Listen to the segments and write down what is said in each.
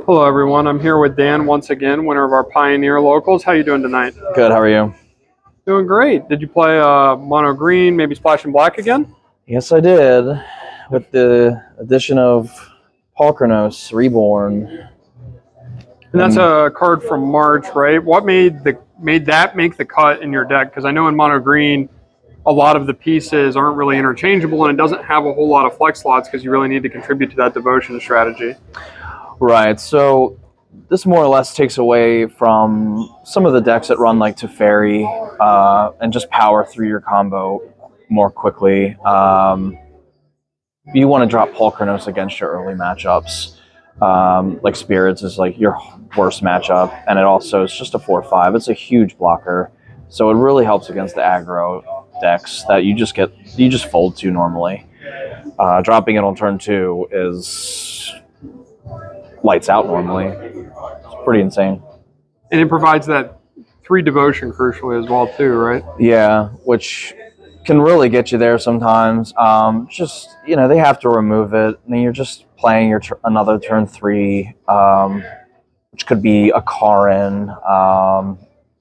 Hello, everyone. I'm here with Dan once again, winner of our Pioneer Locals. How you doing tonight? Good, how are you? Doing great. Did you play mono green, maybe splash and black again? Yes, I did, with the addition of Polkranos Reborn. And that's a card from March, right? What made that make the cut in your deck? Because I know in mono green, a lot of the pieces aren't really interchangeable, and it doesn't have a whole lot of flex slots because you really need to contribute to that devotion strategy. Right, so this more or less takes away from some of the decks that run like Teferi and just power through your combo more quickly. You want to drop Polkranos against your early matchups. Like Spirits is like your worst matchup, and it also is just a 4/5. It's a huge blocker, so it really helps against the aggro decks that you just fold to normally. Dropping it on turn 2 is lights out normally. It's pretty insane. And it provides that 3 devotion crucially as well too, right? Yeah, which can really get you there sometimes. Just, they have to remove it, and then you're just playing your another turn 3, which could be a Karin,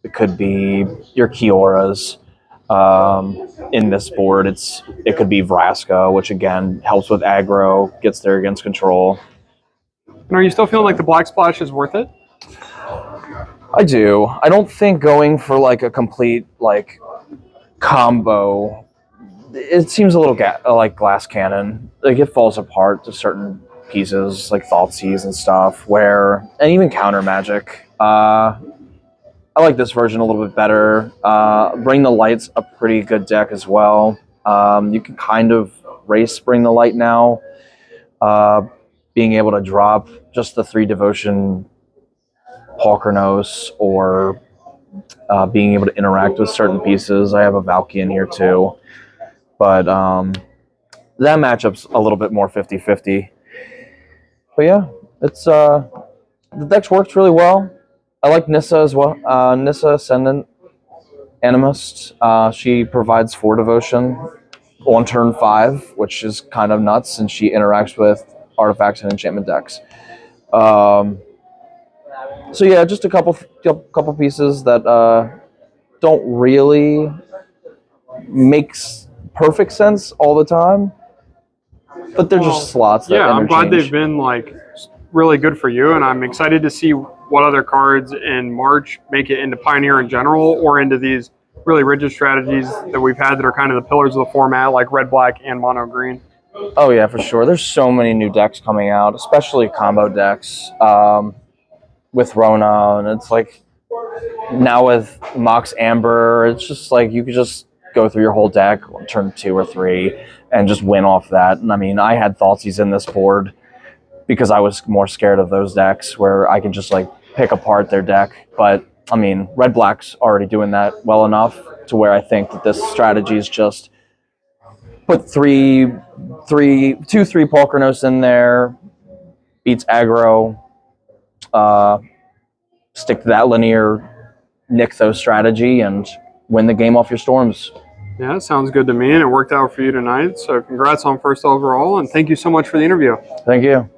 it could be your Kioras. In this board, it could be Vraska, which again helps with aggro, gets there against control. And are you still feeling like the black splash is worth it? I do. I don't think going for like a complete like combo, it seems a little like Glass Cannon. Like it falls apart to certain pieces, like Thoughtseize and stuff, and even Counter Magic. I like this version a little bit better. Bring the Light's a pretty good deck as well. You can kind of race Bring the Light now. Being able to drop just the 3 devotion Polkranos, or being able to interact with certain pieces. I have a Valky in here too. But that matchup's a little bit more 50-50. But yeah, it's the deck works really well. I like Nissa as well. Nissa Ascendant Animist. She provides 4 devotion on turn 5, which is kind of nuts since she interacts with artifacts and enchantment decks. So yeah, just a couple pieces that don't really make perfect sense all the time, but they're just slots that I'm glad interchange. they've been like really good for you, and I'm excited to see what other cards in March make it into Pioneer in general, or into these really rigid strategies that we've had that are kind of the pillars of the format, like red, black, and mono green. Oh yeah, for sure. There's so many new decks coming out, especially combo decks with Rona, and it's like now with Mox Amber, it's just like you could just go through your whole deck on turn 2 or 3 and just win off that. And I mean, I had Thoughtseize in this board because I was more scared of those decks where I can just like pick apart their deck. But I mean, red black's already doing that well enough to where I think that this strategy is just put 2-3 Polkranos in there, beats aggro, stick to that linear Nykthos strategy, and win the game off your storms. Yeah, sounds good to me, and it worked out for you tonight. So congrats on first overall, and thank you so much for the interview. Thank you.